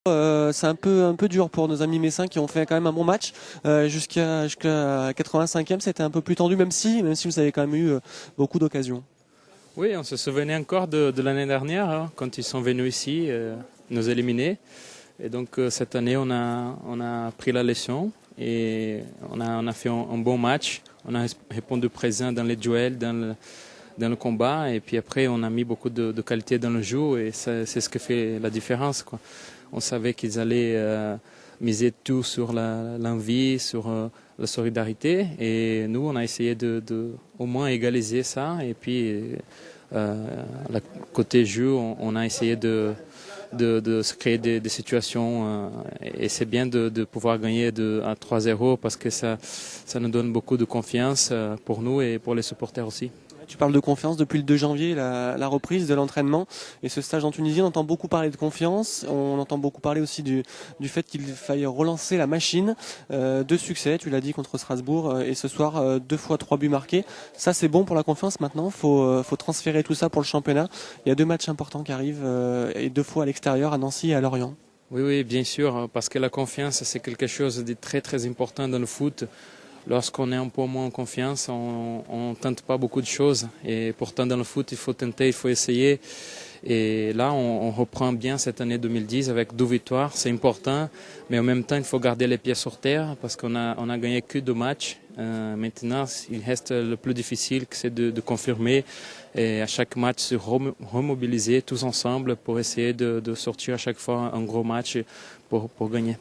C'est un peu dur pour nos amis messins qui ont fait quand même un bon match. Jusqu'à 85e, c'était un peu plus tendu, même si vous avez quand même eu beaucoup d'occasions. Oui, on se souvenait encore de l'année dernière, hein, quand ils sont venus ici nous éliminer. Et donc cette année, on a pris la leçon et on a fait un bon match. On a répondu présent dans les duels, dans le combat. Et puis après, on a mis beaucoup de qualité dans le jeu et c'est ce qui fait la différence, quoi. On savait qu'ils allaient miser tout sur l'envie, sur la solidarité. Et nous, on a essayé de au moins égaliser ça. Et puis, côté jeu, on a essayé de se créer des situations. Et c'est bien de pouvoir gagner à 3-0 parce que ça nous donne beaucoup de confiance pour nous et pour les supporters aussi. Tu parles de confiance depuis le 2 janvier, la reprise de l'entraînement et ce stage en Tunisie. On entend beaucoup parler de confiance. On entend beaucoup parler aussi du fait qu'il faille relancer la machine. De succès, tu l'as dit, contre Strasbourg et ce soir 2 fois 3 buts marqués. Ça, c'est bon pour la confiance. Maintenant, faut transférer tout ça pour le championnat. Il y a 2 matchs importants qui arrivent et 2 fois à l'extérieur, à Nancy et à Lorient. Oui, oui, bien sûr, parce que la confiance, c'est quelque chose de très, très important dans le foot. Lorsqu'on est un peu moins en confiance, on ne tente pas beaucoup de choses. Et pourtant, dans le foot, il faut tenter, il faut essayer. Et là, on reprend bien cette année 2010 avec 2 victoires. C'est important, mais en même temps, il faut garder les pieds sur terre parce qu'on a gagné que 2 matchs. Maintenant, il reste le plus difficile, c'est de confirmer et à chaque match se remobiliser tous ensemble pour essayer de sortir à chaque fois un gros match pour gagner.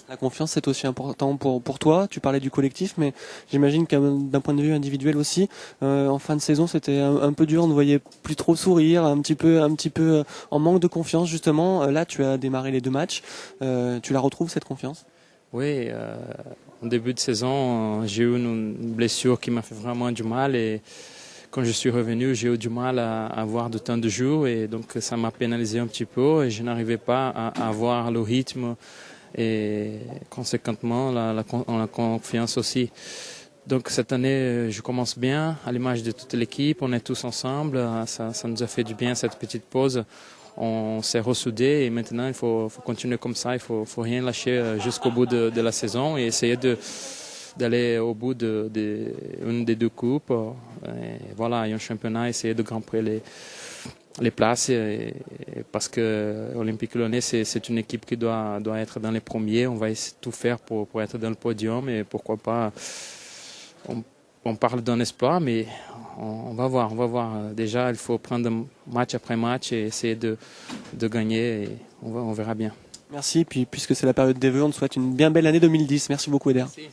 La confiance, c'est aussi important pour toi. Tu parlais du collectif, mais j'imagine que d'un point de vue individuel aussi, en fin de saison, c'était un peu dur. On ne voyait plus trop sourire, un petit peu en manque de confiance justement. Là, tu as démarré les 2 matchs. Tu la retrouves cette confiance? Oui, en début de saison, j'ai eu une blessure qui m'a fait vraiment du mal et quand je suis revenu, j'ai eu du mal à avoir de temps de jeu et donc ça m'a pénalisé un petit peu et je n'arrivais pas à avoir le rythme et conséquemment la confiance aussi. Donc cette année, je commence bien, à l'image de toute l'équipe, on est tous ensemble, ça nous a fait du bien cette petite pause. On s'est ressoudés et maintenant il faut continuer comme ça, il faut rien lâcher jusqu'au bout de la saison et essayer d'aller au bout une des 2 coupes. Et voilà, il y a un championnat, essayer de grimper les places parce que Olympique Lyonnais c'est une équipe qui doit être dans les premiers. On va essayer de tout faire pour être dans le podium et pourquoi pas. On parle d'un espoir, mais on va voir. Déjà, il faut prendre match après match et essayer de gagner et on verra bien. Merci. Puis puisque c'est la période des vœux, on te souhaite une bien belle année 2010. Merci beaucoup, Eder. Merci.